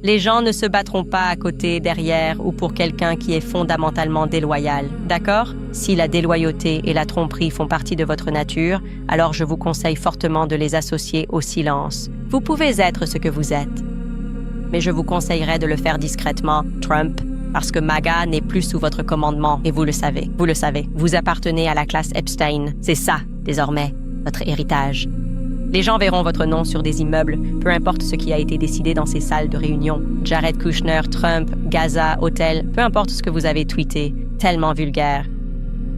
Les gens ne se battront pas à côté, derrière ou pour quelqu'un qui est fondamentalement déloyal, d'accord? Si la déloyauté et la tromperie font partie de votre nature, alors je vous conseille fortement de les associer au silence. Vous pouvez être ce que vous êtes, mais je vous conseillerais de le faire discrètement, Trump, parce que MAGA n'est plus sous votre commandement, et vous le savez. Vous le savez. Vous appartenez à la classe Epstein. C'est ça, désormais, votre héritage. Les gens verront votre nom sur des immeubles, peu importe ce qui a été décidé dans ces salles de réunion. Jared Kushner, Trump, Gaza, Hôtel, peu importe ce que vous avez tweeté, tellement vulgaire.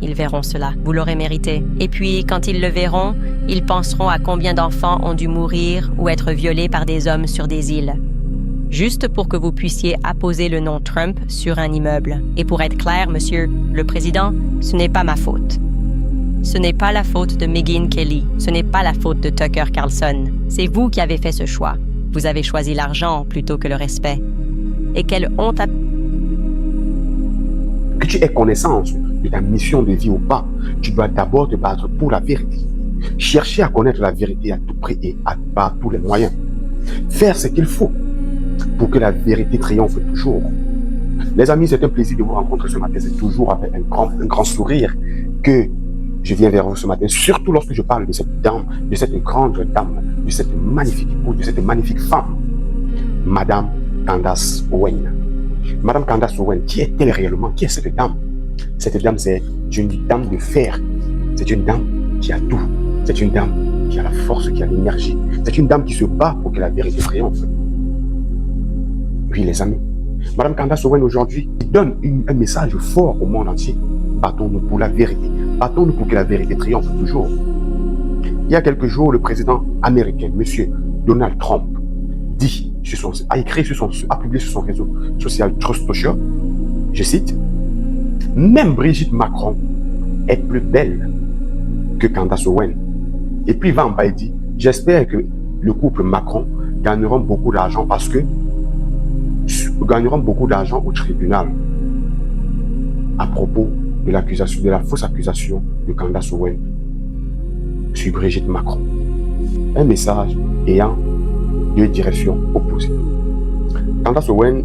Ils verront cela. Vous l'aurez mérité. Et puis, quand ils le verront, ils penseront à combien d'enfants ont dû mourir ou être violés par des hommes sur des îles. Juste pour que vous puissiez apposer le nom Trump sur un immeuble. Et pour être clair, monsieur le président, ce n'est pas ma faute. Ce n'est pas la faute de Megyn Kelly. Ce n'est pas la faute de Tucker Carlson. C'est vous qui avez fait ce choix. Vous avez choisi l'argent plutôt que le respect. Et quelle honte à... Que tu aies connaissance de ta mission de vie ou pas, tu dois d'abord te battre pour la vérité. Chercher à connaître la vérité à tout prix et par tous les moyens. Faire ce qu'il faut pour que la vérité triomphe toujours. Les amis, c'est un plaisir de vous rencontrer ce matin. C'est toujours avec un grand sourire que je viens vers vous ce matin, surtout lorsque je parle de cette dame, de cette grande dame, de cette magnifique épouse, de cette magnifique femme, Madame Candace Owens. Madame Candace Owens, qui est-elle réellement? Qui est cette dame? Cette dame, c'est une dame de fer. C'est une dame qui a tout. C'est une dame qui a la force, qui a l'énergie. C'est une dame qui se bat pour que la vérité triomphe. Oui, les amis. Madame Candace Owens, aujourd'hui, donne un message fort au monde entier. Battons-nous pour la vérité. Battons-nous pour que la vérité triomphe toujours. Il y a quelques jours, le président américain, M. Donald Trump, a publié sur son réseau social Truth Social, je cite, « Même Brigitte Macron est plus belle que Candace Owens. » Et puis il va en bas et dit, « J'espère que le couple Macron gagneront beaucoup d'argent parce que gagneront beaucoup d'argent au tribunal à propos de l'accusation, de la fausse accusation de Candace Owens sur Brigitte Macron. » Un message ayant deux directions opposées. Candace Owens,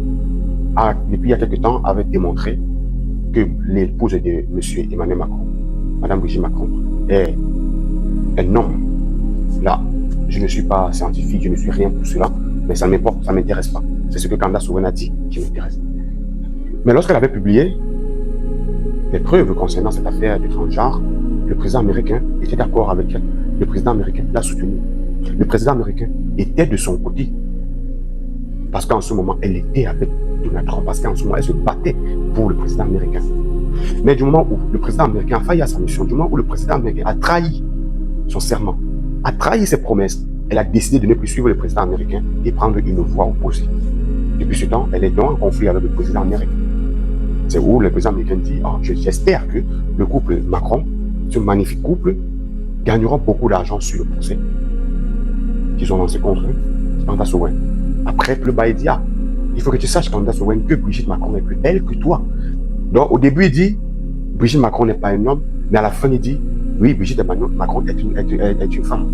depuis il y a quelque temps, avait démontré que l'épouse de M. Emmanuel Macron, Mme Brigitte Macron, est un homme. Là, je ne suis pas scientifique, je ne suis rien pour cela, mais ça m'importe, ça ne m'intéresse pas. C'est ce que Candace Owens a dit qui m'intéresse. Mais lorsqu'elle avait publié les preuves concernant cette affaire de transgenre, le président américain était d'accord avec elle. Le président américain l'a soutenue. Le président américain était de son côté. Parce qu'en ce moment, elle était avec Donald Trump. Parce qu'en ce moment, elle se battait pour le président américain. Mais du moment où le président américain a failli à sa mission, du moment où le président américain a trahi son serment, a trahi ses promesses, elle a décidé de ne plus suivre le président américain et prendre une voie opposée. Depuis ce temps, elle est donc en conflit avec le président américain. C'est où le président américain dit, j'espère que le couple Macron, ce magnifique couple, gagnera beaucoup d'argent sur le procès qu'ils ont lancé contre Candace Owens. Après, le bas, il dit, il faut que tu saches, Candace Owens, que Brigitte Macron est plus belle que toi. Donc, au début, il dit, Brigitte Macron n'est pas un homme, mais à la fin, il dit, oui, Brigitte Macron est une femme.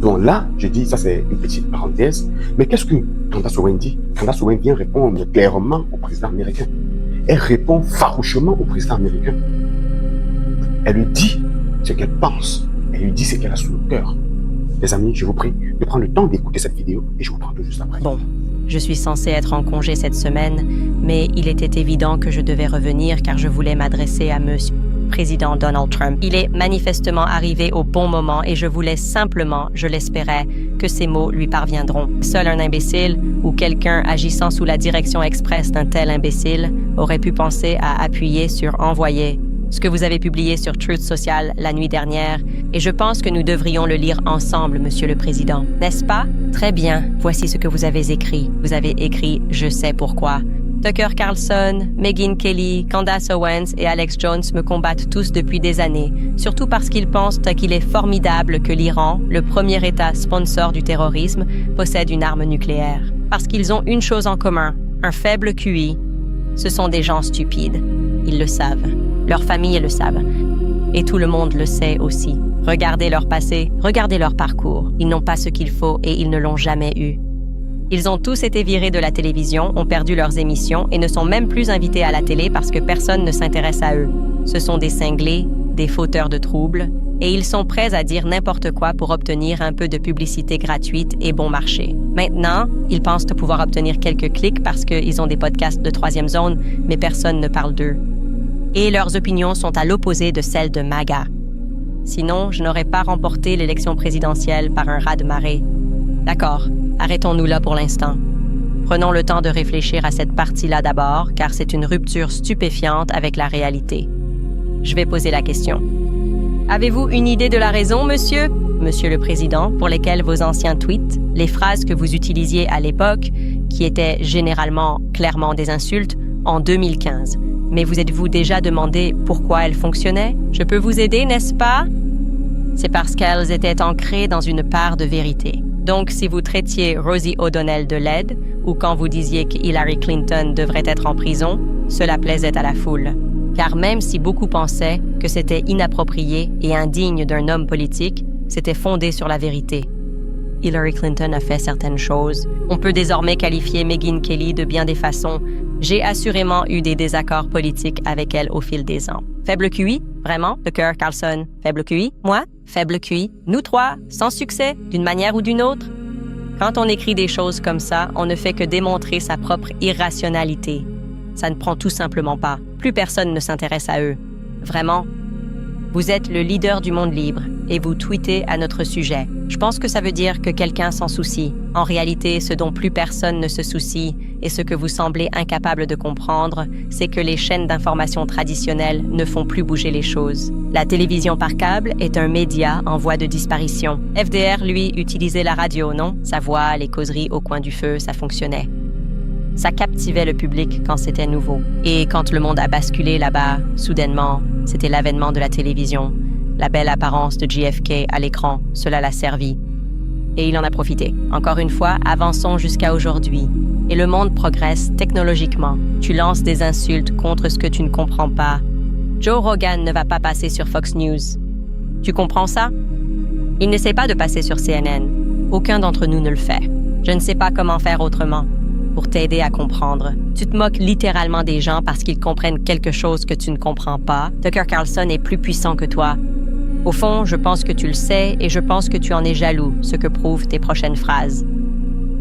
Donc là, je dis, ça c'est une petite parenthèse, mais qu'est-ce que Candace Owens dit? Candace Owens vient répondre clairement au président américain. Elle répond farouchement au président américain. Elle lui dit ce qu'elle pense. Elle lui dit ce qu'elle a sous le cœur. Les amis, je vous prie de prendre le temps d'écouter cette vidéo et je vous prends tout juste après. Bon, je suis censée être en congé cette semaine, mais il était évident que je devais revenir car je voulais m'adresser à monsieur le président Donald Trump. Il est manifestement arrivé au bon moment et je voulais simplement, je l'espérais, que ces mots lui parviendront. Seul un imbécile ou quelqu'un agissant sous la direction expresse d'un tel imbécile aurait pu penser à appuyer sur « envoyer » ce que vous avez publié sur Truth Social la nuit dernière, et je pense que nous devrions le lire ensemble, Monsieur le Président. N'est-ce pas? Très bien, voici ce que vous avez écrit. Vous avez écrit « Je sais pourquoi ». Tucker Carlson, Megyn Kelly, Candace Owens et Alex Jones me combattent tous depuis des années, surtout parce qu'ils pensent qu'il est formidable que l'Iran, le premier État sponsor du terrorisme, possède une arme nucléaire. Parce qu'ils ont une chose en commun, un faible QI. Ce sont des gens stupides. Ils le savent. Leurs familles le savent. Et tout le monde le sait aussi. Regardez leur passé, regardez leur parcours. Ils n'ont pas ce qu'il faut et ils ne l'ont jamais eu. Ils ont tous été virés de la télévision, ont perdu leurs émissions et ne sont même plus invités à la télé parce que personne ne s'intéresse à eux. Ce sont des cinglés, des fauteurs de troubles, et ils sont prêts à dire n'importe quoi pour obtenir un peu de publicité gratuite et bon marché. Maintenant, ils pensent pouvoir obtenir quelques clics parce qu'ils ont des podcasts de troisième zone, mais personne ne parle d'eux. Et leurs opinions sont à l'opposé de celles de MAGA. Sinon, je n'aurais pas remporté l'élection présidentielle par un raz-de-marée. D'accord, arrêtons-nous là pour l'instant. Prenons le temps de réfléchir à cette partie-là d'abord, car c'est une rupture stupéfiante avec la réalité. Je vais poser la question. Avez-vous une idée de la raison, monsieur le Président, pour lesquelles vos anciens tweets, les phrases que vous utilisiez à l'époque, qui étaient généralement clairement des insultes, en 2015, mais vous êtes-vous déjà demandé pourquoi elles fonctionnaient? Je peux vous aider, n'est-ce pas? C'est parce qu'elles étaient ancrées dans une part de vérité. Donc, si vous traitiez Rosie O'Donnell de laide, ou quand vous disiez que Hillary Clinton devrait être en prison, cela plaisait à la foule. Car même si beaucoup pensaient que c'était inapproprié et indigne d'un homme politique, c'était fondé sur la vérité. Hillary Clinton a fait certaines choses. On peut désormais qualifier Megyn Kelly de bien des façons. J'ai assurément eu des désaccords politiques avec elle au fil des ans. Faible QI? Vraiment? Tucker Carlson? Faible QI? Moi? Faible QI? Nous trois? Sans succès? D'une manière ou d'une autre? Quand on écrit des choses comme ça, on ne fait que démontrer sa propre irrationalité. Ça ne prend tout simplement pas. Plus personne ne s'intéresse à eux. Vraiment. Vous êtes le leader du monde libre et vous tweetez à notre sujet. Je pense que ça veut dire que quelqu'un s'en soucie. En réalité, ce dont plus personne ne se soucie et ce que vous semblez incapable de comprendre, c'est que les chaînes d'information traditionnelles ne font plus bouger les choses. La télévision par câble est un média en voie de disparition. FDR, lui, utilisait la radio, non? Sa voix, les causeries au coin du feu, ça fonctionnait. Ça captivait le public quand c'était nouveau. Et quand le monde a basculé là-bas, soudainement, c'était l'avènement de la télévision. La belle apparence de JFK à l'écran, cela l'a servi. Et il en a profité. Encore une fois, avançons jusqu'à aujourd'hui. Et le monde progresse technologiquement. Tu lances des insultes contre ce que tu ne comprends pas. Joe Rogan ne va pas passer sur Fox News. Tu comprends ça? Il n'essaie pas de passer sur CNN. Aucun d'entre nous ne le fait. Je ne sais pas comment faire autrement. Pour t'aider à comprendre. Tu te moques littéralement des gens parce qu'ils comprennent quelque chose que tu ne comprends pas. Tucker Carlson est plus puissant que toi. Au fond, je pense que tu le sais et je pense que tu en es jaloux, ce que prouvent tes prochaines phrases.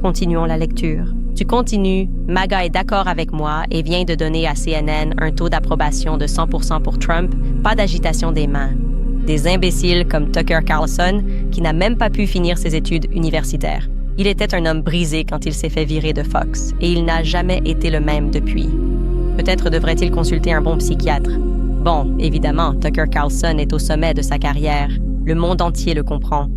Continuons la lecture. Tu continues, MAGA est d'accord avec moi et vient de donner à CNN un taux d'approbation de 100% pour Trump, pas d'agitation des mains. Des imbéciles comme Tucker Carlson qui n'a même pas pu finir ses études universitaires. Il était un homme brisé quand il s'est fait virer de Fox, et il n'a jamais été le même depuis. Peut-être devrait-il consulter un bon psychiatre. Bon, évidemment, Tucker Carlson est au sommet de sa carrière. Le monde entier le comprend.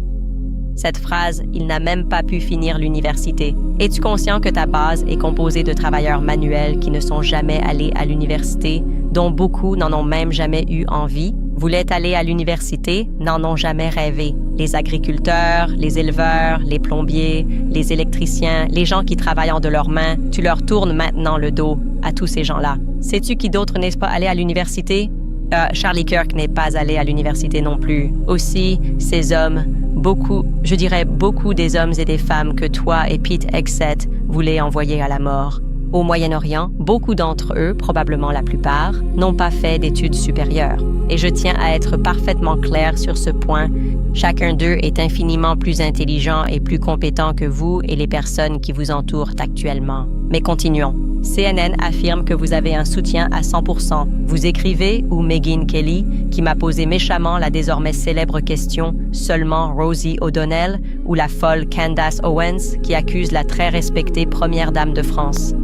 Cette phrase, il n'a même pas pu finir l'université. Es-tu conscient que ta base est composée de travailleurs manuels qui ne sont jamais allés à l'université, dont beaucoup n'en ont même jamais eu envie? Voulaient aller à l'université, n'en ont jamais rêvé. Les agriculteurs, les éleveurs, les plombiers, les électriciens, les gens qui travaillent en de leurs mains, tu leur tournes maintenant le dos à tous ces gens-là. Sais-tu qui d'autre n'est pas allé à l'université? Charlie Kirk n'est pas allé à l'université non plus. Aussi, ces hommes, beaucoup des hommes et des femmes que toi et Pete Hegseth voulez envoyer à la mort. Au Moyen-Orient, beaucoup d'entre eux, probablement la plupart, n'ont pas fait d'études supérieures. Et je tiens à être parfaitement clair sur ce point. Chacun d'eux est infiniment plus intelligent et plus compétent que vous et les personnes qui vous entourent actuellement. Mais continuons. CNN affirme que vous avez un soutien à 100%. Vous écrivez, ou Megyn Kelly, qui m'a posé méchamment la désormais célèbre question « Seulement Rosie O'Donnell » ou la folle Candace Owens, qui accuse la très respectée première dame de France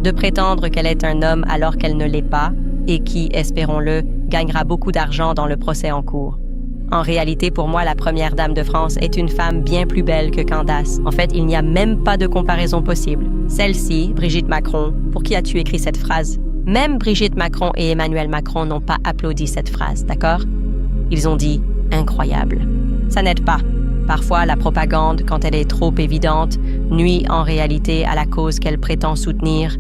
de prétendre qu'elle est un homme alors qu'elle ne l'est pas et qui, espérons-le, gagnera beaucoup d'argent dans le procès en cours. En réalité, pour moi, la première dame de France est une femme bien plus belle que Candace. En fait, il n'y a même pas de comparaison possible. Celle-ci, Brigitte Macron, pour qui as-tu écrit cette phrase? Même Brigitte Macron et Emmanuel Macron n'ont pas applaudi cette phrase, d'accord? Ils ont dit « incroyable ». Ça n'aide pas. Parfois, la propagande, quand elle est trop évidente, nuit en réalité à la cause qu'elle prétend soutenir.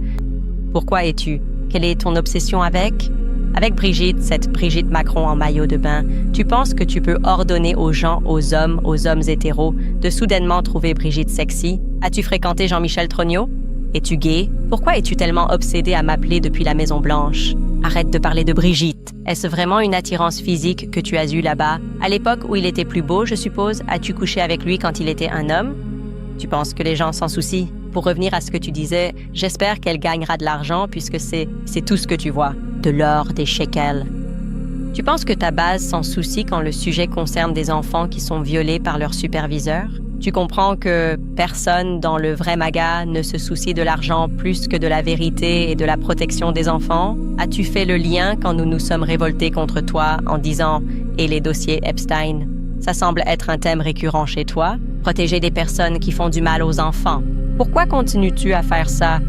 Pourquoi es-tu? Quelle est ton obsession avec? Avec Brigitte, cette Brigitte Macron en maillot de bain, tu penses que tu peux ordonner aux gens, aux hommes hétéros, de soudainement trouver Brigitte sexy? As-tu fréquenté Jean-Michel Trognot? Es-tu gay? Pourquoi es-tu tellement obsédé à m'appeler depuis la Maison-Blanche? Arrête de parler de Brigitte. Est-ce vraiment une attirance physique que tu as eue là-bas? À l'époque où il était plus beau, je suppose, as-tu couché avec lui quand il était un homme? Tu penses que les gens s'en soucient? Pour revenir à ce que tu disais, j'espère qu'elle gagnera de l'argent puisque c'est tout ce que tu vois. De l'or, des shekels. Tu penses que ta base s'en soucie quand le sujet concerne des enfants qui sont violés par leur superviseur? Tu comprends que personne dans le vrai MAGA ne se soucie de l'argent plus que de la vérité et de la protection des enfants? As-tu fait le lien quand nous nous sommes révoltés contre toi en disant « et les dossiers Epstein » Ça semble être un thème récurrent chez toi. Protéger des personnes qui font du mal aux enfants. Pourquoi continues-tu à faire ça?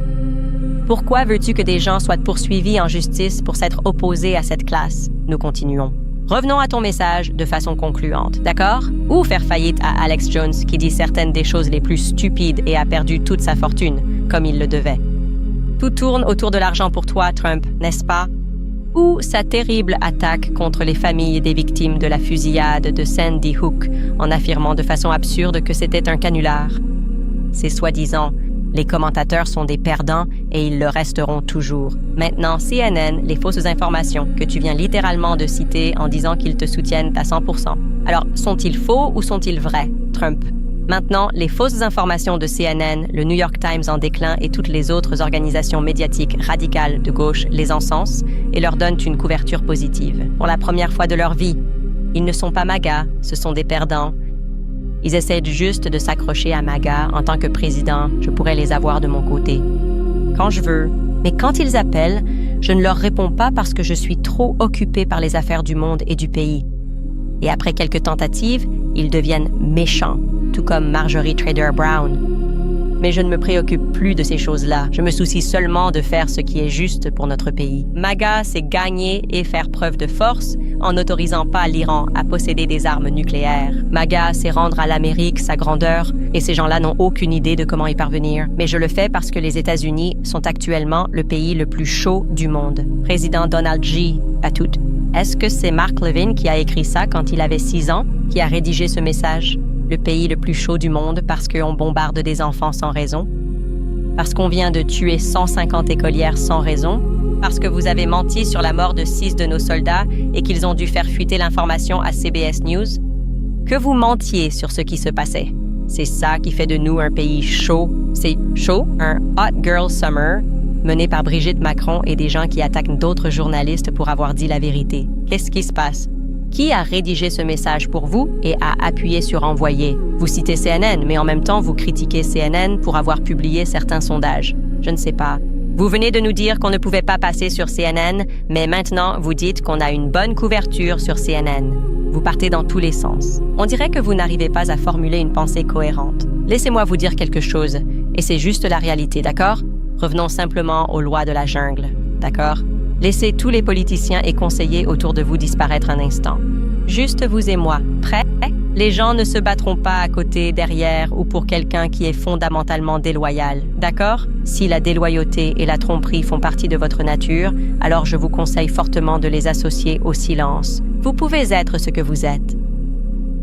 Pourquoi veux-tu que des gens soient poursuivis en justice pour s'être opposés à cette classe? Nous continuons. Revenons à ton message de façon concluante, d'accord? Ou faire faillite à Alex Jones qui dit certaines des choses les plus stupides et a perdu toute sa fortune, comme il le devait. Tout tourne autour de l'argent pour toi, Trump, n'est-ce pas? Ou sa terrible attaque contre les familles des victimes de la fusillade de Sandy Hook en affirmant de façon absurde que c'était un canular. C'est soi-disant. Les commentateurs sont des perdants et ils le resteront toujours. Maintenant, CNN, les fausses informations que tu viens littéralement de citer en disant qu'ils te soutiennent à 100%. Alors, sont-ils faux ou sont-ils vrais, Trump? Maintenant, les fausses informations de CNN, le New York Times en déclin et toutes les autres organisations médiatiques radicales de gauche les encensent et leur donnent une couverture positive. Pour la première fois de leur vie, ils ne sont pas MAGA, ce sont des perdants. Ils essaient juste de s'accrocher à MAGA. En tant que président, je pourrais les avoir de mon côté. Quand je veux. Mais quand ils appellent, je ne leur réponds pas parce que je suis trop occupée par les affaires du monde et du pays. Et après quelques tentatives, ils deviennent méchants, tout comme Marjorie Taylor Greene. Mais je ne me préoccupe plus de ces choses-là. Je me soucie seulement de faire ce qui est juste pour notre pays. MAGA, c'est gagner et faire preuve de force en n'autorisant pas l'Iran à posséder des armes nucléaires. MAGA, c'est rendre à l'Amérique sa grandeur, et ces gens-là n'ont aucune idée de comment y parvenir. Mais je le fais parce que les États-Unis sont actuellement le pays le plus chaud du monde. Président Donald J. à tout. Est-ce que c'est Mark Levin qui a écrit ça quand il avait 6 ans, qui a rédigé ce message? Le pays le plus chaud du monde parce qu'on bombarde des enfants sans raison? Parce qu'on vient de tuer 150 écolières sans raison? Parce que vous avez menti sur la mort de 6 de nos soldats et qu'ils ont dû faire fuiter l'information à CBS News? Que vous mentiez sur ce qui se passait. C'est ça qui fait de nous un pays chaud. C'est chaud, un hot girl summer, mené par Brigitte Macron et des gens qui attaquent d'autres journalistes pour avoir dit la vérité. Qu'est-ce qui se passe? Qui a rédigé ce message pour vous et a appuyé sur « Envoyer » Vous citez CNN, mais en même temps, vous critiquez CNN pour avoir publié certains sondages. Je ne sais pas. Vous venez de nous dire qu'on ne pouvait pas passer sur CNN, mais maintenant, vous dites qu'on a une bonne couverture sur CNN. Vous partez dans tous les sens. On dirait que vous n'arrivez pas à formuler une pensée cohérente. Laissez-moi vous dire quelque chose, et c'est juste la réalité, d'accord? Revenons simplement aux lois de la jungle, d'accord? Laissez tous les politiciens et conseillers autour de vous disparaître un instant. Juste vous et moi. Prêts? Les gens ne se battront pas à côté, derrière ou pour quelqu'un qui est fondamentalement déloyal. D'accord? Si la déloyauté et la tromperie font partie de votre nature, alors je vous conseille fortement de les associer au silence. Vous pouvez être ce que vous êtes.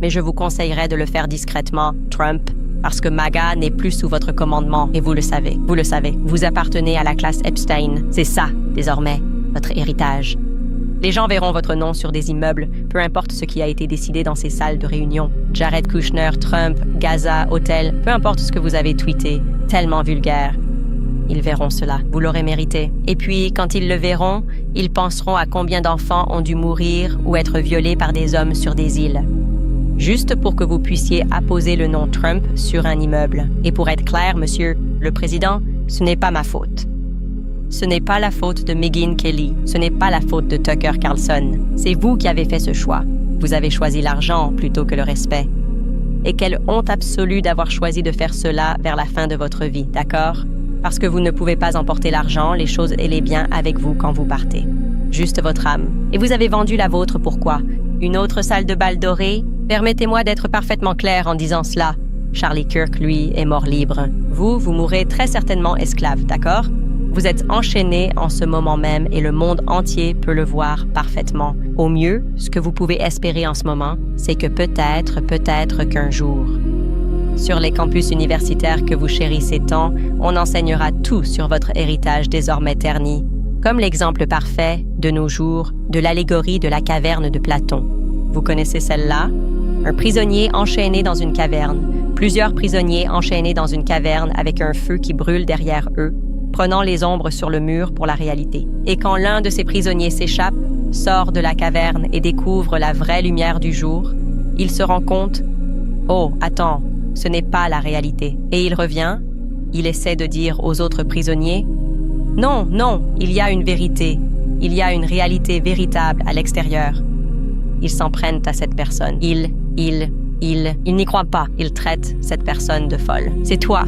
Mais je vous conseillerais de le faire discrètement, Trump, parce que MAGA n'est plus sous votre commandement et vous le savez. Vous le savez. Vous appartenez à la classe Epstein. C'est ça, désormais, votre héritage. Les gens verront votre nom sur des immeubles, peu importe ce qui a été décidé dans ces salles de réunion. Jared Kushner, Trump, Gaza, Hôtel, peu importe ce que vous avez tweeté, tellement vulgaire. Ils verront cela. Vous l'aurez mérité. Et puis, quand ils le verront, ils penseront à combien d'enfants ont dû mourir ou être violés par des hommes sur des îles. Juste pour que vous puissiez apposer le nom Trump sur un immeuble. Et pour être clair, monsieur le président, ce n'est pas ma faute. Ce n'est pas la faute de Megyn Kelly. Ce n'est pas la faute de Tucker Carlson. C'est vous qui avez fait ce choix. Vous avez choisi l'argent plutôt que le respect. Et quelle honte absolue d'avoir choisi de faire cela vers la fin de votre vie, d'accord? Parce que vous ne pouvez pas emporter l'argent, les choses et les biens avec vous quand vous partez. Juste votre âme. Et vous avez vendu la vôtre pourquoi? Une autre salle de bal dorée? Permettez-moi d'être parfaitement clair en disant cela. Charlie Kirk, lui, est mort libre. Vous mourrez très certainement esclave, d'accord? Vous êtes enchaîné en ce moment même et le monde entier peut le voir parfaitement. Au mieux, ce que vous pouvez espérer en ce moment, c'est que peut-être qu'un jour, sur les campus universitaires que vous chérissez tant, on enseignera tout sur votre héritage désormais terni, comme l'exemple parfait, de nos jours, de l'allégorie de la caverne de Platon. Vous connaissez celle-là? Un prisonnier enchaîné dans une caverne, plusieurs prisonniers enchaînés dans une caverne avec un feu qui brûle derrière eux, prenant les ombres sur le mur pour la réalité. Et quand l'un de ces prisonniers s'échappe, sort de la caverne et découvre la vraie lumière du jour, il se rend compte « Oh, attends, ce n'est pas la réalité. » Et il revient, il essaie de dire aux autres prisonniers « Non, non, il y a une vérité, il y a une réalité véritable à l'extérieur. » Ils s'en prennent à cette personne. Ils n'y croient pas. Ils traitent cette personne de folle. C'est toi.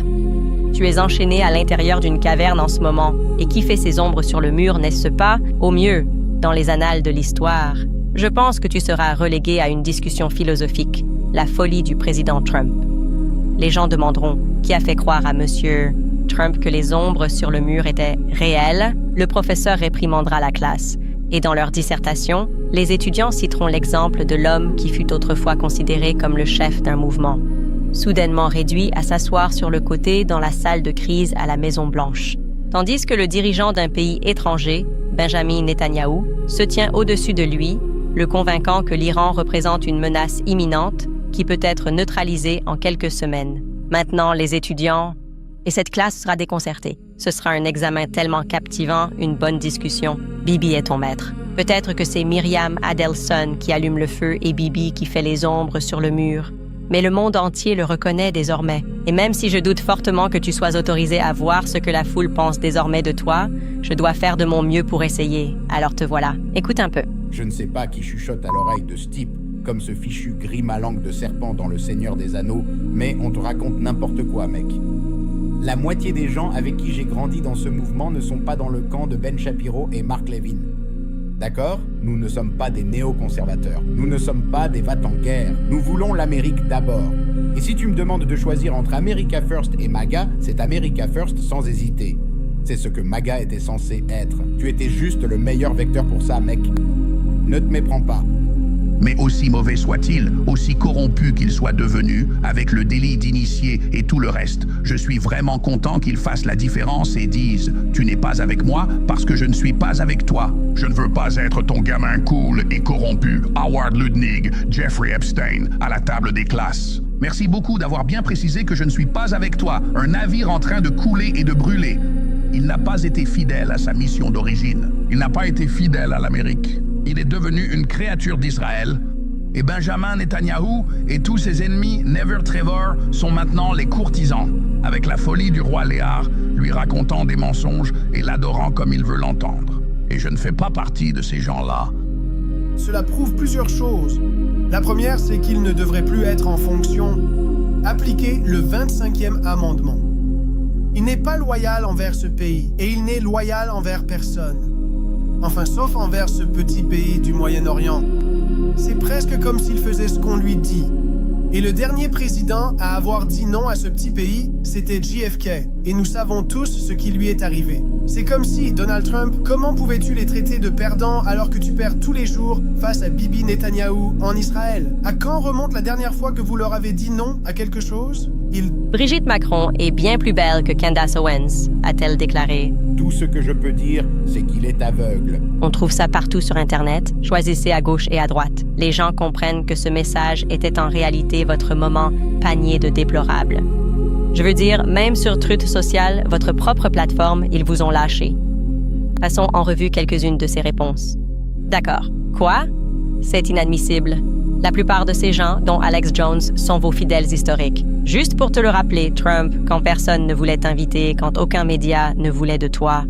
Tu es enchaîné à l'intérieur d'une caverne en ce moment. Et qui fait ses ombres sur le mur, n'est-ce pas? Au mieux, dans les annales de l'histoire. Je pense que tu seras relégué à une discussion philosophique. La folie du président Trump. Les gens demanderont qui a fait croire à Monsieur Trump que les ombres sur le mur étaient réelles. Le professeur réprimandera la classe. Et dans leur dissertation, les étudiants citeront l'exemple de l'homme qui fut autrefois considéré comme le chef d'un mouvement, soudainement réduit à s'asseoir sur le côté dans la salle de crise à la Maison-Blanche. Tandis que le dirigeant d'un pays étranger, Benjamin Netanyahou, se tient au-dessus de lui, le convainquant que l'Iran représente une menace imminente qui peut être neutralisée en quelques semaines. Maintenant, les étudiants... Et cette classe sera déconcertée. Ce sera un examen tellement captivant, une bonne discussion. Bibi est ton maître. Peut-être que c'est Myriam Adelson qui allume le feu et Bibi qui fait les ombres sur le mur. Mais le monde entier le reconnaît désormais. Et même si je doute fortement que tu sois autorisé à voir ce que la foule pense désormais de toi, je dois faire de mon mieux pour essayer. Alors te voilà. Écoute un peu. Je ne sais pas qui chuchote à l'oreille de ce type, comme ce fichu gris à langue de serpent dans Le Seigneur des Anneaux, mais on te raconte n'importe quoi, mec. La moitié des gens avec qui j'ai grandi dans ce mouvement ne sont pas dans le camp de Ben Shapiro et Mark Levin. D'accord? Nous ne sommes pas des néoconservateurs. Nous ne sommes pas des va-t-en-guerre. Nous voulons l'Amérique d'abord. Et si tu me demandes de choisir entre America First et MAGA, c'est America First sans hésiter. C'est ce que MAGA était censé être. Tu étais juste le meilleur vecteur pour ça, mec. Ne te méprends pas. Mais aussi mauvais soit-il, aussi corrompu qu'il soit devenu, avec le délit d'initié et tout le reste, je suis vraiment content qu'il fasse la différence et dise « Tu n'es pas avec moi parce que je ne suis pas avec toi. Je ne veux pas être ton gamin cool et corrompu, Howard Lutnig, Jeffrey Epstein, à la table des classes. Merci beaucoup d'avoir bien précisé que je ne suis pas avec toi, un navire en train de couler et de brûler. Il n'a pas été fidèle à sa mission d'origine. Il n'a pas été fidèle à l'Amérique. Il est devenu une créature d'Israël. Et Benjamin Netanyahou et tous ses ennemis, Never Trevor, sont maintenant les courtisans, avec la folie du roi Léar, lui racontant des mensonges et l'adorant comme il veut l'entendre. Et je ne fais pas partie de ces gens-là. Cela prouve plusieurs choses. La première, c'est qu'il ne devrait plus être en fonction. Appliquer le 25e amendement. Il n'est pas loyal envers ce pays, et il n'est loyal envers personne. Enfin, sauf envers ce petit pays du Moyen-Orient. C'est presque comme s'il faisait ce qu'on lui dit. Et le dernier président à avoir dit non à ce petit pays, c'était JFK. Et nous savons tous ce qui lui est arrivé. C'est comme si, Donald Trump, comment pouvais-tu les traiter de perdants alors que tu perds tous les jours face à Bibi Netanyahou en Israël? À quand remonte la dernière fois que vous leur avez dit non à quelque chose? Brigitte Macron est bien plus belle que Candace Owens, a-t-elle déclaré. Tout ce que je peux dire, c'est qu'il est aveugle. On trouve ça partout sur Internet. Choisissez à gauche et à droite. Les gens comprennent que ce message était en réalité votre moment panier de déplorables. Je veux dire, même sur Truth Social, votre propre plateforme, ils vous ont lâché. Passons en revue quelques-unes de ces réponses. D'accord. Quoi? C'est inadmissible. La plupart de ces gens, dont Alex Jones, sont vos fidèles historiques. Juste pour te le rappeler, Trump, quand personne ne voulait t'inviter, quand aucun média ne voulait de toi,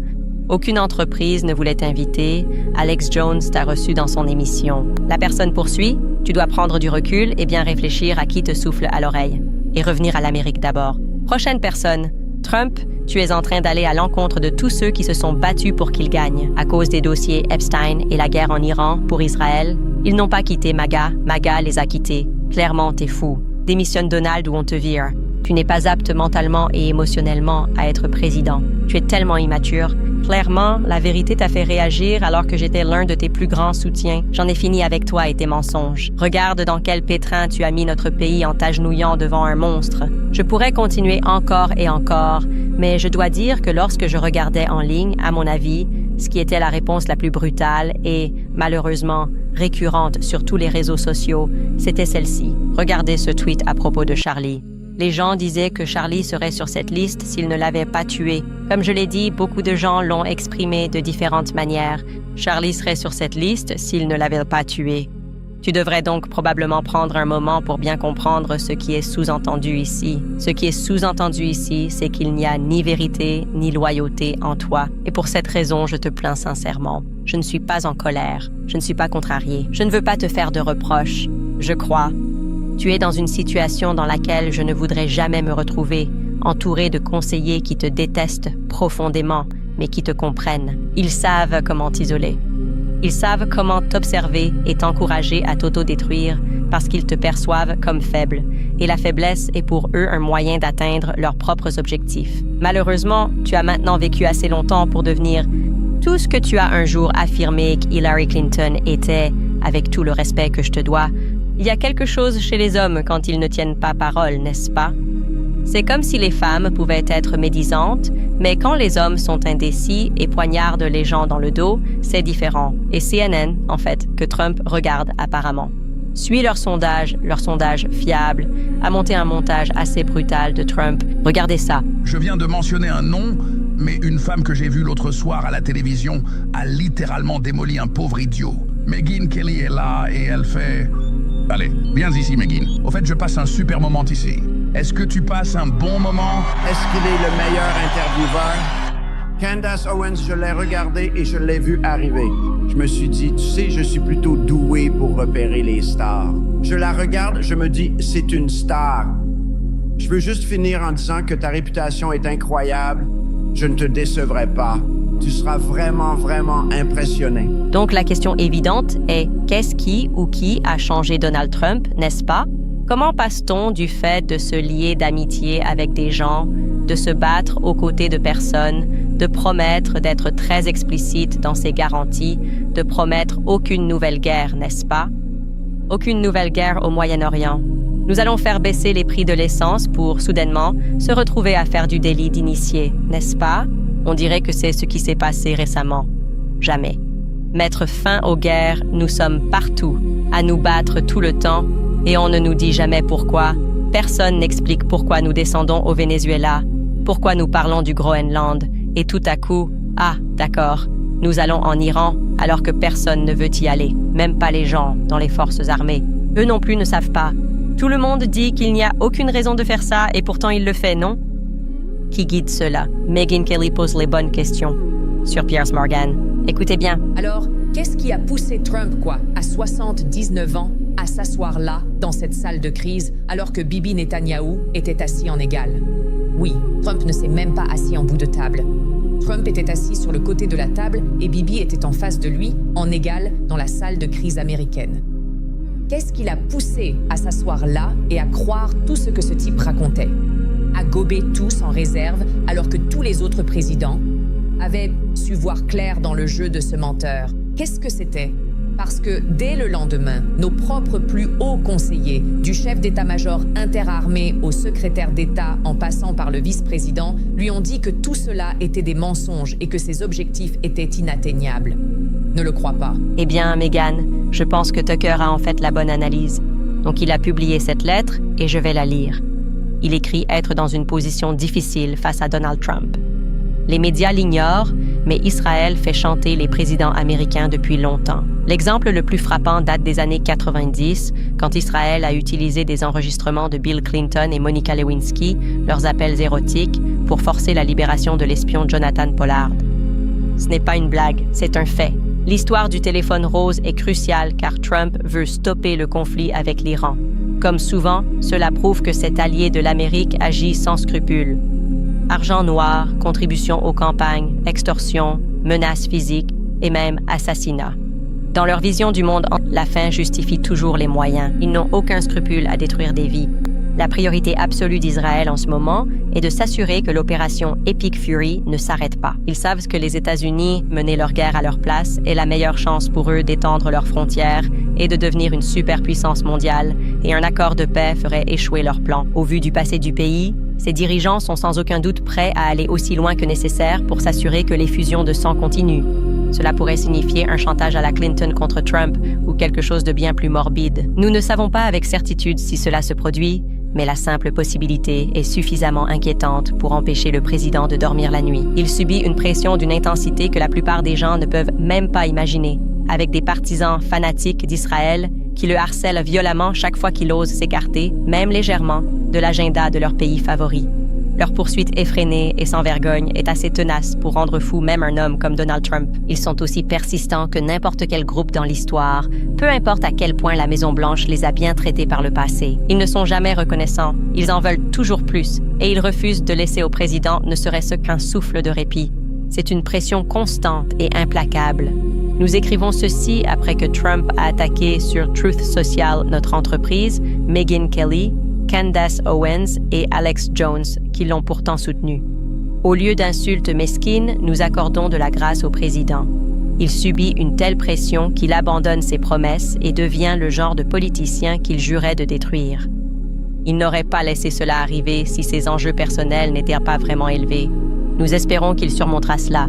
aucune entreprise ne voulait t'inviter, Alex Jones t'a reçu dans son émission. La personne poursuit, tu dois prendre du recul et bien réfléchir à qui te souffle à l'oreille. Et revenir à l'Amérique d'abord. Prochaine personne. Trump, tu es en train d'aller à l'encontre de tous ceux qui se sont battus pour qu'il gagne. À cause des dossiers Epstein et la guerre en Iran pour Israël, ils n'ont pas quitté MAGA, MAGA les a quittés. Clairement, t'es fou. Démissionne Donald ou on te vire. Tu n'es pas apte mentalement et émotionnellement à être président. Tu es tellement immature. Clairement, la vérité t'a fait réagir alors que j'étais l'un de tes plus grands soutiens. J'en ai fini avec toi et tes mensonges. Regarde dans quel pétrin tu as mis notre pays en t'agenouillant devant un monstre. Je pourrais continuer encore et encore, mais je dois dire que lorsque je regardais en ligne, à mon avis, ce qui était la réponse la plus brutale et, malheureusement, récurrente sur tous les réseaux sociaux, c'était celle-ci. Regardez ce tweet à propos de Charlie. Les gens disaient que Charlie serait sur cette liste s'il ne l'avait pas tué. Comme je l'ai dit, beaucoup de gens l'ont exprimé de différentes manières. Charlie serait sur cette liste s'il ne l'avait pas tué. Tu devrais donc probablement prendre un moment pour bien comprendre ce qui est sous-entendu ici. Ce qui est sous-entendu ici, c'est qu'il n'y a ni vérité ni loyauté en toi. Et pour cette raison, je te plains sincèrement. Je ne suis pas en colère. Je ne suis pas contrariée. Je ne veux pas te faire de reproches. Je crois. Tu es dans une situation dans laquelle je ne voudrais jamais me retrouver, entouré de conseillers qui te détestent profondément, mais qui te comprennent. Ils savent comment t'isoler. Ils savent comment t'observer et t'encourager à t'autodétruire parce qu'ils te perçoivent comme faible. Et la faiblesse est pour eux un moyen d'atteindre leurs propres objectifs. Malheureusement, tu as maintenant vécu assez longtemps pour devenir tout ce que tu as un jour affirmé qu'Hillary Clinton était, avec tout le respect que je te dois. Il y a quelque chose chez les hommes quand ils ne tiennent pas parole, n'est-ce pas? C'est comme si les femmes pouvaient être médisantes, mais quand les hommes sont indécis et poignardent les gens dans le dos, c'est différent. Et CNN, en fait, que Trump regarde apparemment. Suis leur sondage fiable, a monté un montage assez brutal de Trump. Regardez ça. Je viens de mentionner un nom, mais une femme que j'ai vue l'autre soir à la télévision a littéralement démoli un pauvre idiot. Megyn Kelly est là et elle fait... Allez, viens ici, Megyn. Au fait, je passe un super moment ici. Est-ce que tu passes un bon moment? Est-ce qu'il est le meilleur intervieweur? Candace Owens, je l'ai regardé et je l'ai vu arriver. Je me suis dit, tu sais, je suis plutôt doué pour repérer les stars. Je la regarde, je me dis, c'est une star. Je veux juste finir en disant que ta réputation est incroyable. Je ne te décevrai pas. Tu seras vraiment, vraiment impressionné. Donc la question évidente est, qu'est-ce qui a changé Donald Trump, n'est-ce pas? Comment passe-t-on du fait de se lier d'amitié avec des gens, de se battre aux côtés de personnes, de promettre d'être très explicite dans ses garanties, de promettre aucune nouvelle guerre, n'est-ce pas? Aucune nouvelle guerre au Moyen-Orient. Nous allons faire baisser les prix de l'essence pour, soudainement, se retrouver à faire du délit d'initié, n'est-ce pas? On dirait que c'est ce qui s'est passé récemment. Jamais. Mettre fin aux guerres, nous sommes partout, à nous battre tout le temps, et on ne nous dit jamais pourquoi. Personne n'explique pourquoi nous descendons au Venezuela, pourquoi nous parlons du Groenland, et tout à coup, ah, d'accord, nous allons en Iran, alors que personne ne veut y aller, même pas les gens dans les forces armées. Eux non plus ne savent pas. Tout le monde dit qu'il n'y a aucune raison de faire ça, et pourtant il le fait, non? Qui guide cela? Megyn Kelly pose les bonnes questions. Sur Piers Morgan. Écoutez bien. Alors, qu'est-ce qui a poussé Trump, à 79 ans, à s'asseoir là, dans cette salle de crise, alors que Bibi Netanyahou était assis en égal? Oui, Trump ne s'est même pas assis en bout de table. Trump était assis sur le côté de la table et Bibi était en face de lui, en égal, dans la salle de crise américaine. Qu'est-ce qui l'a poussé à s'asseoir là et à croire tout ce que ce type racontait? À gober tout sans réserve, alors que tous les autres présidents avaient su voir clair dans le jeu de ce menteur. Qu'est-ce que c'était? Parce que dès le lendemain, nos propres plus hauts conseillers, du chef d'état-major interarmé au secrétaire d'État en passant par le vice-président, lui ont dit que tout cela était des mensonges et que ses objectifs étaient inatteignables. Ne le crois pas. Eh bien, Meghan, je pense que Tucker a en fait la bonne analyse. Donc il a publié cette lettre et je vais la lire. Il écrit être dans une position difficile face à Donald Trump. Les médias l'ignorent, mais Israël fait chanter les présidents américains depuis longtemps. L'exemple le plus frappant date des années 90, quand Israël a utilisé des enregistrements de Bill Clinton et Monica Lewinsky, leurs appels érotiques, pour forcer la libération de l'espion Jonathan Pollard. Ce n'est pas une blague, c'est un fait. L'histoire du téléphone rose est cruciale car Trump veut stopper le conflit avec l'Iran. Comme souvent, cela prouve que cet allié de l'Amérique agit sans scrupules. Argent noir, contribution aux campagnes, extorsion, menaces physiques et même assassinat. Dans leur vision du monde, la fin justifie toujours les moyens. Ils n'ont aucun scrupule à détruire des vies. La priorité absolue d'Israël en ce moment est de s'assurer que l'opération Epic Fury ne s'arrête pas. Ils savent que les États-Unis, mener leur guerre à leur place, est la meilleure chance pour eux d'étendre leurs frontières et de devenir une superpuissance mondiale, et un accord de paix ferait échouer leurs plans. Au vu du passé du pays, ces dirigeants sont sans aucun doute prêts à aller aussi loin que nécessaire pour s'assurer que les fusions de sang continuent. Cela pourrait signifier un chantage à la Clinton contre Trump ou quelque chose de bien plus morbide. Nous ne savons pas avec certitude si cela se produit, mais la simple possibilité est suffisamment inquiétante pour empêcher le président de dormir la nuit. Il subit une pression d'une intensité que la plupart des gens ne peuvent même pas imaginer, avec des partisans fanatiques d'Israël qui le harcèlent violemment chaque fois qu'il ose s'écarter, même légèrement, de l'agenda de leur pays favori. Leur poursuite effrénée et sans vergogne est assez tenace pour rendre fou même un homme comme Donald Trump. Ils sont aussi persistants que n'importe quel groupe dans l'histoire, peu importe à quel point la Maison-Blanche les a bien traités par le passé. Ils ne sont jamais reconnaissants, ils en veulent toujours plus, et ils refusent de laisser au président ne serait-ce qu'un souffle de répit. C'est une pression constante et implacable. Nous écrivons ceci après que Trump a attaqué sur Truth Social notre entreprise, Megyn Kelly, Candace Owens et Alex Jones, qui l'ont pourtant soutenu. Au lieu d'insultes mesquines, nous accordons de la grâce au président. Il subit une telle pression qu'il abandonne ses promesses et devient le genre de politicien qu'il jurait de détruire. Il n'aurait pas laissé cela arriver si ses enjeux personnels n'étaient pas vraiment élevés. Nous espérons qu'il surmontera cela.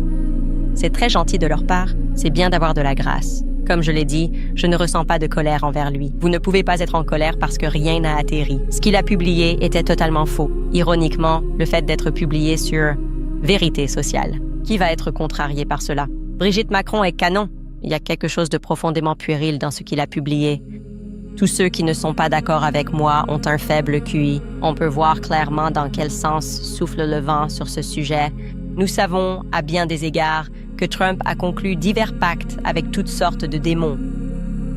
C'est très gentil de leur part, c'est bien d'avoir de la grâce. Comme je l'ai dit, je ne ressens pas de colère envers lui. Vous ne pouvez pas être en colère parce que rien n'a atterri. Ce qu'il a publié était totalement faux. Ironiquement, le fait d'être publié sur Vérité sociale. Qui va être contrarié par cela? Brigitte Macron est canon. Il y a quelque chose de profondément puéril dans ce qu'il a publié. Tous ceux qui ne sont pas d'accord avec moi ont un faible QI. On peut voir clairement dans quel sens souffle le vent sur ce sujet. Nous savons, à bien des égards, que Trump a conclu divers pactes avec toutes sortes de démons.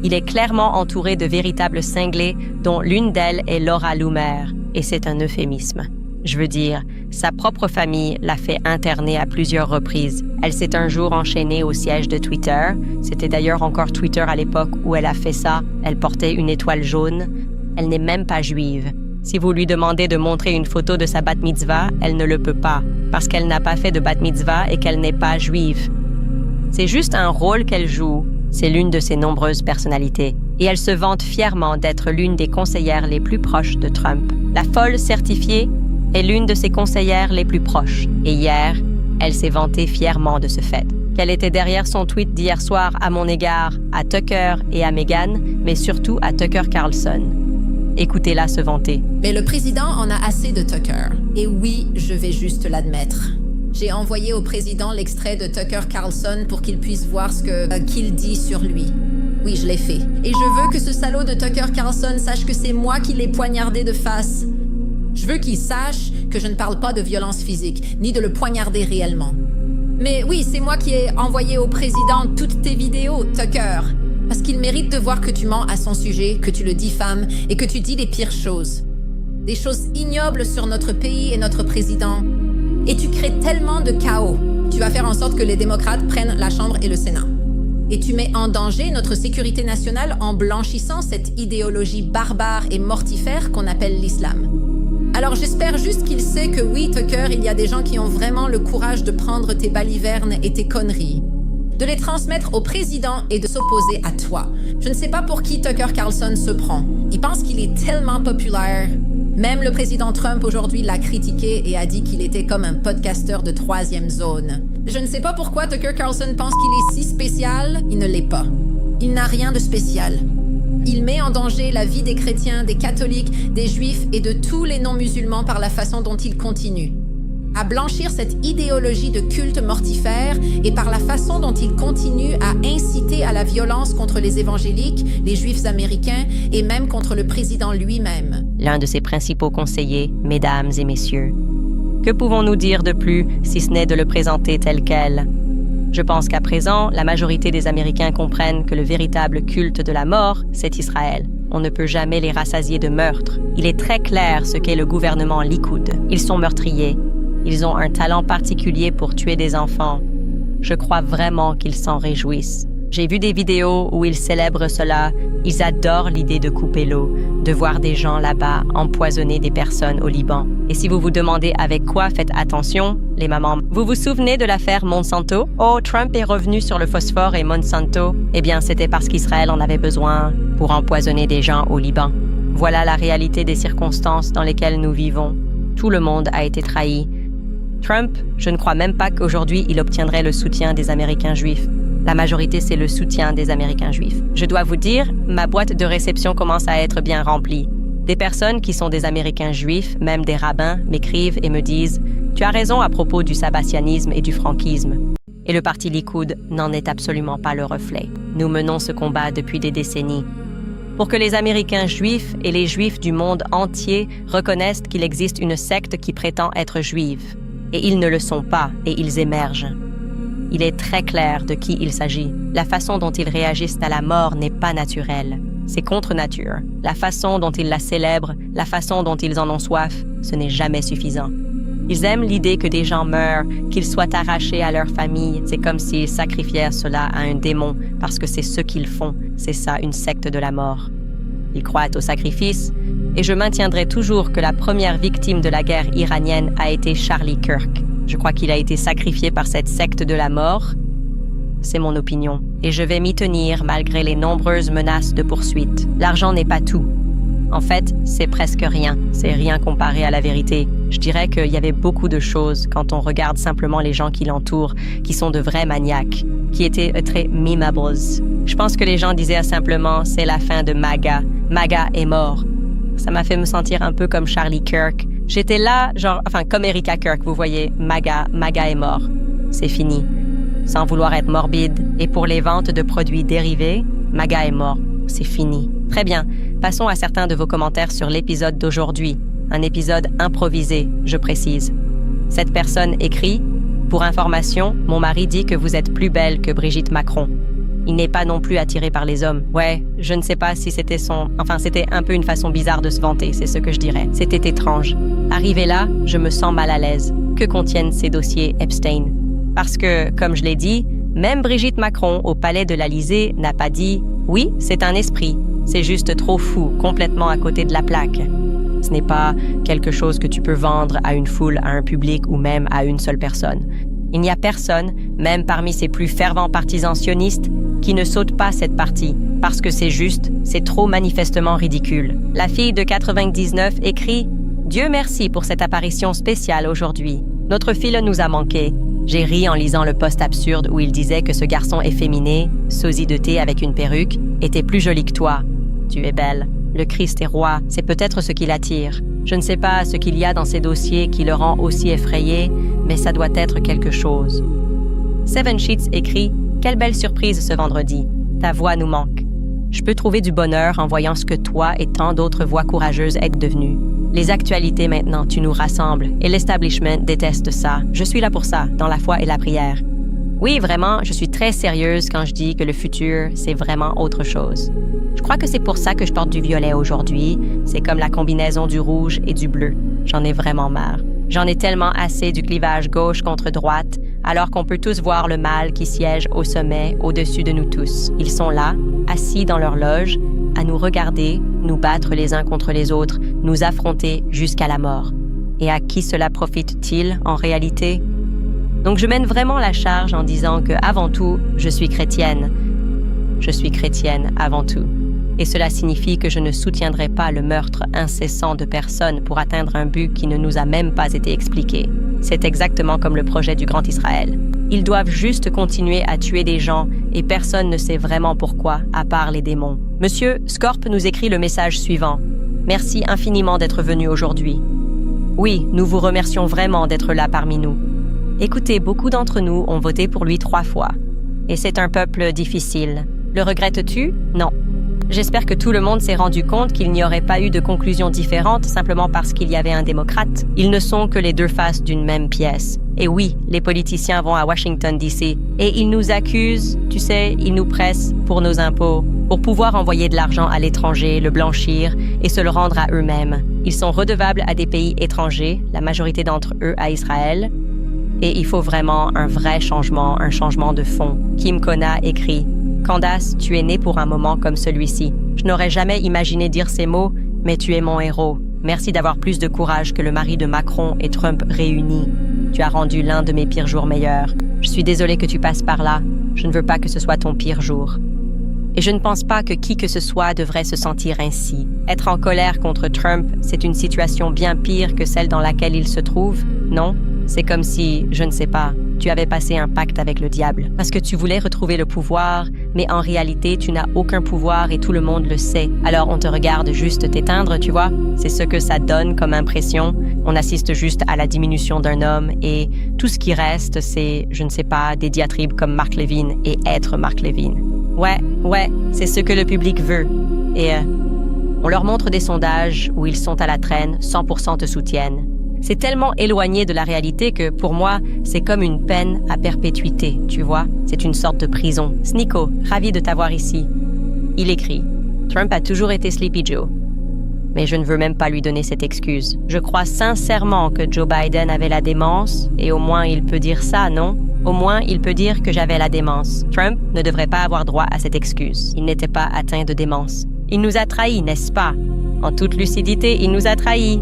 Il est clairement entouré de véritables cinglés, dont l'une d'elles est Laura Loomer, et c'est un euphémisme. Je veux dire, sa propre famille l'a fait interner à plusieurs reprises. Elle s'est un jour enchaînée au siège de Twitter. C'était d'ailleurs encore Twitter à l'époque où elle a fait ça. Elle portait une étoile jaune. Elle n'est même pas juive. Si vous lui demandez de montrer une photo de sa bat mitzvah, elle ne le peut pas, parce qu'elle n'a pas fait de bat mitzvah et qu'elle n'est pas juive. C'est juste un rôle qu'elle joue. C'est l'une de ses nombreuses personnalités. Et elle se vante fièrement d'être l'une des conseillères les plus proches de Trump. La folle certifiée est l'une de ses conseillères les plus proches. Et hier, elle s'est vantée fièrement de ce fait. Qu'elle était derrière son tweet d'hier soir à mon égard, à Tucker et à Meghan, mais surtout à Tucker Carlson. Écoutez-la se vanter. Mais le président en a assez de Tucker. Et oui, je vais juste l'admettre. J'ai envoyé au président l'extrait de Tucker Carlson pour qu'il puisse voir ce qu'il dit sur lui. Oui, je l'ai fait. Et je veux que ce salaud de Tucker Carlson sache que c'est moi qui l'ai poignardé de face. Je veux qu'il sache que je ne parle pas de violence physique, ni de le poignarder réellement. Mais oui, c'est moi qui ai envoyé au président toutes tes vidéos, Tucker. Parce qu'il mérite de voir que tu mens à son sujet, que tu le diffames et que tu dis les pires choses. Des choses ignobles sur notre pays et notre président. Et tu crées tellement de chaos. Tu vas faire en sorte que les démocrates prennent la Chambre et le Sénat. Et tu mets en danger notre sécurité nationale en blanchissant cette idéologie barbare et mortifère qu'on appelle l'islam. Alors j'espère juste qu'il sait que oui, Tucker, il y a des gens qui ont vraiment le courage de prendre tes balivernes et tes conneries, de les transmettre au président et de s'opposer à toi. Je ne sais pas pour qui Tucker Carlson se prend. Il pense qu'il est tellement populaire. Même le président Trump aujourd'hui l'a critiqué et a dit qu'il était comme un podcasteur de 3e zone. Je ne sais pas pourquoi Tucker Carlson pense qu'il est si spécial. Il ne l'est pas. Il n'a rien de spécial. Il met en danger la vie des chrétiens, des catholiques, des juifs et de tous les non-musulmans par la façon dont il continue à blanchir cette idéologie de culte mortifère et par la façon dont il continue à inciter à la violence contre les évangéliques, les juifs américains et même contre le président lui-même. L'un de ses principaux conseillers, mesdames et messieurs. Que pouvons-nous dire de plus si ce n'est de le présenter tel quel? Je pense qu'à présent, la majorité des Américains comprennent que le véritable culte de la mort, c'est Israël. On ne peut jamais les rassasier de meurtre. Il est très clair ce qu'est le gouvernement Likoud. Ils sont meurtriers. Ils ont un talent particulier pour tuer des enfants. Je crois vraiment qu'ils s'en réjouissent. J'ai vu des vidéos où ils célèbrent cela. Ils adorent l'idée de couper l'eau, de voir des gens là-bas empoisonner des personnes au Liban. Et si vous vous demandez avec quoi, faites attention, les mamans. Vous vous souvenez de l'affaire Monsanto? Oh, Trump est revenu sur le phosphore et Monsanto. Eh bien, c'était parce qu'Israël en avait besoin pour empoisonner des gens au Liban. Voilà la réalité des circonstances dans lesquelles nous vivons. Tout le monde a été trahi. Trump, je ne crois même pas qu'aujourd'hui il obtiendrait le soutien des Américains juifs. La majorité, c'est le soutien des Américains juifs. Je dois vous dire, ma boîte de réception commence à être bien remplie. Des personnes qui sont des Américains juifs, même des rabbins, m'écrivent et me disent « Tu as raison à propos du sabbatianisme et du franquisme ». Et le parti Likoud n'en est absolument pas le reflet. Nous menons ce combat depuis des décennies. Pour que les Américains juifs et les Juifs du monde entier reconnaissent qu'il existe une secte qui prétend être juive. Et ils ne le sont pas, et ils émergent. Il est très clair de qui il s'agit. La façon dont ils réagissent à la mort n'est pas naturelle. C'est contre nature. La façon dont ils la célèbrent, la façon dont ils en ont soif, ce n'est jamais suffisant. Ils aiment l'idée que des gens meurent, qu'ils soient arrachés à leur famille. C'est comme s'ils sacrifièrent cela à un démon, parce que c'est ce qu'ils font. C'est ça, une secte de la mort. Ils croient au sacrifice, et je maintiendrai toujours que la première victime de la guerre iranienne a été Charlie Kirk. Je crois qu'il a été sacrifié par cette secte de la mort. C'est mon opinion. Et je vais m'y tenir malgré les nombreuses menaces de poursuite. L'argent n'est pas tout. En fait, c'est presque rien. C'est rien comparé à la vérité. Je dirais qu'il y avait beaucoup de choses quand on regarde simplement les gens qui l'entourent, qui sont de vrais maniaques, qui étaient très memeables. Je pense que les gens disaient simplement « c'est la fin de MAGA. MAGA est mort ». Ça m'a fait me sentir un peu comme Charlie Kirk. J'étais là, comme Erika Kirk, vous voyez, MAGA est mort. C'est fini. Sans vouloir être morbide. Et pour les ventes de produits dérivés, MAGA est mort. C'est fini. Très bien. Passons à certains de vos commentaires sur l'épisode d'aujourd'hui. Un épisode improvisé, je précise. Cette personne écrit « Pour information, mon mari dit que vous êtes plus belle que Brigitte Macron. Il n'est pas non plus attiré par les hommes. » Ouais, je ne sais pas si c'était c'était un peu une façon bizarre de se vanter, c'est ce que je dirais. C'était étrange. Arrivé là, je me sens mal à l'aise. Que contiennent ces dossiers Epstein? Parce que, comme je l'ai dit, même Brigitte Macron, au palais de l'Élysée, n'a pas dit « Oui, c'est un esprit. C'est juste trop fou, complètement à côté de la plaque. » Ce n'est pas quelque chose que tu peux vendre à une foule, à un public ou même à une seule personne. Il n'y a personne, même parmi ses plus fervents partisans sionistes, qui ne saute pas cette partie, parce que c'est trop manifestement ridicule. La fille de 99 écrit « Dieu merci pour cette apparition spéciale aujourd'hui. Notre fille nous a manqué. » J'ai ri en lisant le post absurde où il disait que ce garçon efféminé, sosie de thé avec une perruque, était plus joli que toi. Tu es belle. Le Christ est roi, c'est peut-être ce qui l'attire. Je ne sais pas ce qu'il y a dans ces dossiers qui le rend aussi effrayé, mais ça doit être quelque chose. Seven Sheets écrit « Quelle belle surprise ce vendredi. Ta voix nous manque. Je peux trouver du bonheur en voyant ce que toi et tant d'autres voix courageuses êtes devenues. Les actualités maintenant, tu nous rassembles, et l'establishment déteste ça. Je suis là pour ça, dans la foi et la prière. Oui, vraiment, je suis très sérieuse quand je dis que le futur, c'est vraiment autre chose. Je crois que c'est pour ça que je porte du violet aujourd'hui. C'est comme la combinaison du rouge et du bleu. J'en ai vraiment marre. J'en ai tellement assez du clivage gauche contre droite, alors qu'on peut tous voir le mal qui siège au sommet, au-dessus de nous tous. Ils sont là, assis dans leur loge, à nous regarder, nous battre les uns contre les autres, nous affronter jusqu'à la mort. Et à qui cela profite-t-il, en réalité? Donc je mène vraiment la charge en disant que, avant tout, je suis chrétienne. Je suis chrétienne avant tout. Et cela signifie que je ne soutiendrai pas le meurtre incessant de personnes pour atteindre un but qui ne nous a même pas été expliqué. C'est exactement comme le projet du Grand Israël. Ils doivent juste continuer à tuer des gens et personne ne sait vraiment pourquoi, à part les démons. Monsieur Scorp nous écrit le message suivant. Merci infiniment d'être venu aujourd'hui. Oui, nous vous remercions vraiment d'être là parmi nous. Écoutez, beaucoup d'entre nous ont voté pour lui 3 fois. Et c'est un peuple difficile. Le regrettes-tu? Non. J'espère que tout le monde s'est rendu compte qu'il n'y aurait pas eu de conclusion différente simplement parce qu'il y avait un démocrate. Ils ne sont que les deux faces d'une même pièce. Et oui, les politiciens vont à Washington, D.C. et ils nous accusent, tu sais, ils nous pressent pour nos impôts, pour pouvoir envoyer de l'argent à l'étranger, le blanchir et se le rendre à eux-mêmes. Ils sont redevables à des pays étrangers, la majorité d'entre eux à Israël. Et il faut vraiment un vrai changement, un changement de fond. Kim Kona écrit « Candace, tu es née pour un moment comme celui-ci. Je n'aurais jamais imaginé dire ces mots, mais tu es mon héros. Merci d'avoir plus de courage que le mari de Macron et Trump réunis. Tu as rendu l'un de mes pires jours meilleurs. Je suis désolée que tu passes par là. Je ne veux pas que ce soit ton pire jour. Et je ne pense pas que qui que ce soit devrait se sentir ainsi. Être en colère contre Trump, c'est une situation bien pire que celle dans laquelle il se trouve, non? C'est comme si, je ne sais pas, tu avais passé un pacte avec le diable. Parce que tu voulais retrouver le pouvoir, mais en réalité, tu n'as aucun pouvoir et tout le monde le sait. Alors on te regarde juste t'éteindre, tu vois? C'est ce que ça donne comme impression. On assiste juste à la diminution d'un homme et tout ce qui reste, c'est, je ne sais pas, des diatribes comme Mark Levin et être Mark Levin. Ouais, c'est ce que le public veut. Et on leur montre des sondages où ils sont à la traîne, 100% te soutiennent. C'est tellement éloigné de la réalité que, pour moi, c'est comme une peine à perpétuité, tu vois? C'est une sorte de prison. Sneeko, ravi de t'avoir ici. Il écrit « Trump a toujours été Sleepy Joe. » Mais je ne veux même pas lui donner cette excuse. Je crois sincèrement que Joe Biden avait la démence, et au moins il peut dire ça, non? Au moins, il peut dire que j'avais la démence. Trump ne devrait pas avoir droit à cette excuse. Il n'était pas atteint de démence. Il nous a trahis, n'est-ce pas? En toute lucidité, il nous a trahis.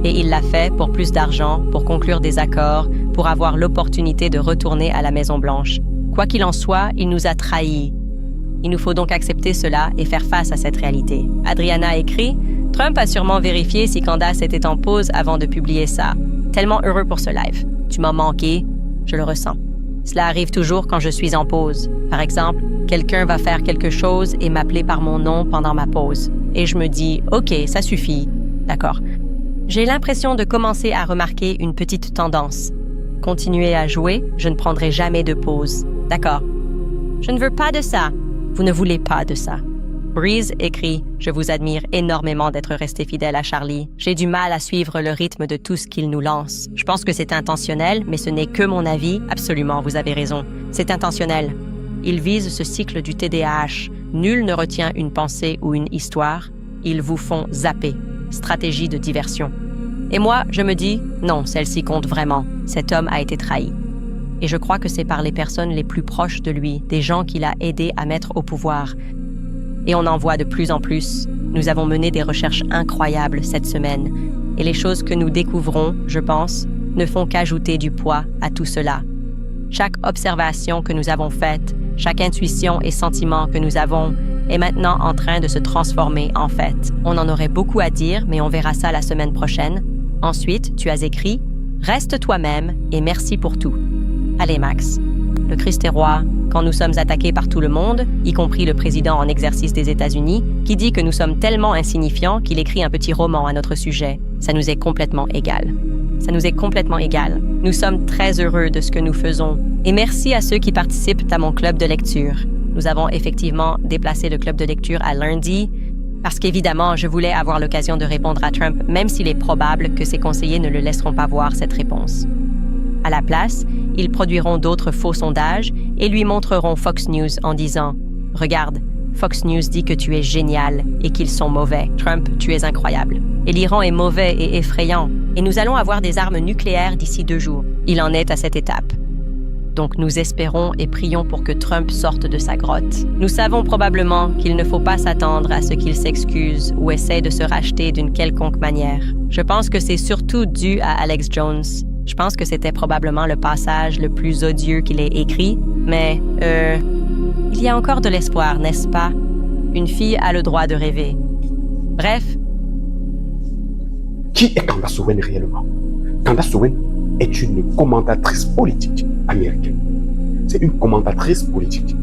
Et il l'a fait pour plus d'argent, pour conclure des accords, pour avoir l'opportunité de retourner à la Maison-Blanche. Quoi qu'il en soit, il nous a trahis. Il nous faut donc accepter cela et faire face à cette réalité. Adriana écrit « Trump a sûrement vérifié si Candace était en pause avant de publier ça. Tellement heureux pour ce live. Tu m'as manqué, je le ressens. Cela arrive toujours quand je suis en pause. Par exemple, quelqu'un va faire quelque chose et m'appeler par mon nom pendant ma pause. Et je me dis « Ok, ça suffit. D'accord. » J'ai l'impression de commencer à remarquer une petite tendance. Continuez à jouer, je ne prendrai jamais de pause. D'accord. Je ne veux pas de ça. Vous ne voulez pas de ça. Breeze écrit « Je vous admire énormément d'être resté fidèle à Charlie. J'ai du mal à suivre le rythme de tout ce qu'il nous lance. Je pense que c'est intentionnel, mais ce n'est que mon avis. Absolument, vous avez raison. C'est intentionnel. Il vise ce cycle du TDAH. Nul ne retient une pensée ou une histoire. Ils vous font zapper. Stratégie de diversion. Et moi, je me dis « Non, celle-ci compte vraiment. Cet homme a été trahi. » Et je crois que c'est par les personnes les plus proches de lui, des gens qu'il a aidés à mettre au pouvoir. Et on en voit de plus en plus. Nous avons mené des recherches incroyables cette semaine. Et les choses que nous découvrons, je pense, ne font qu'ajouter du poids à tout cela. Chaque observation que nous avons faite, chaque intuition et sentiment que nous avons est maintenant en train de se transformer en fait. On en aurait beaucoup à dire, mais on verra ça la semaine prochaine. Ensuite, tu as écrit « Reste toi-même et merci pour tout. » Allez, Max. Le Christ est roi, quand nous sommes attaqués par tout le monde, y compris le président en exercice des États-Unis, qui dit que nous sommes tellement insignifiants qu'il écrit un petit roman à notre sujet. Ça nous est complètement égal. Ça nous est complètement égal. Nous sommes très heureux de ce que nous faisons. Et merci à ceux qui participent à mon club de lecture. Nous avons effectivement déplacé le club de lecture à lundi, parce qu'évidemment, je voulais avoir l'occasion de répondre à Trump, même s'il est probable que ses conseillers ne le laisseront pas voir cette réponse. À la place, ils produiront d'autres faux sondages et lui montreront Fox News en disant « Regarde, Fox News dit que tu es génial et qu'ils sont mauvais. Trump, tu es incroyable. Et l'Iran est mauvais et effrayant. Et nous allons avoir des armes nucléaires d'ici 2 jours. Il en est à cette étape. Donc nous espérons et prions pour que Trump sorte de sa grotte. Nous savons probablement qu'il ne faut pas s'attendre à ce qu'il s'excuse ou essaie de se racheter d'une quelconque manière. Je pense que c'est surtout dû à Alex Jones. Je pense que c'était probablement le passage le plus odieux qu'il ait écrit, mais il y a encore de l'espoir, n'est-ce pas? Une fille a le droit de rêver. Bref. Qui est Candace Owen réellement? Candace Owen est une commentatrice politique américaine. C'est une commentatrice politique.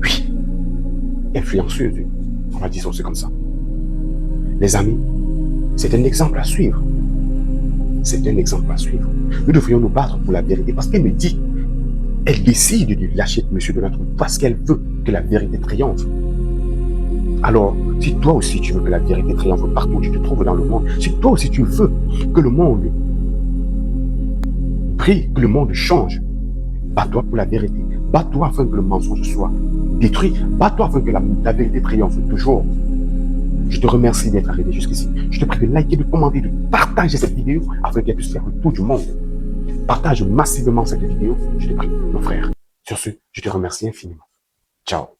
Oui. Influenceuse. On va dire ça comme ça. Les amis, c'est un exemple à suivre. C'est un exemple à suivre. Nous devrions nous battre pour la vérité parce qu'elle me dit, elle décide de lâcher M. Donald Trump parce qu'elle veut que la vérité triomphe. Alors, si toi aussi tu veux que la vérité triomphe partout où tu te trouves dans le monde, si toi aussi tu veux que le monde brille, que le monde change, bats-toi pour la vérité. Bats-toi afin que le mensonge soit détruit. Bats-toi afin que la vérité triomphe toujours. Je te remercie d'être arrivé jusqu'ici. Je te prie de liker, de commenter, de partager cette vidéo afin qu'elle puisse faire le tour du monde. Partage massivement cette vidéo, je te prie, mon frère. Sur ce, je te remercie infiniment. Ciao.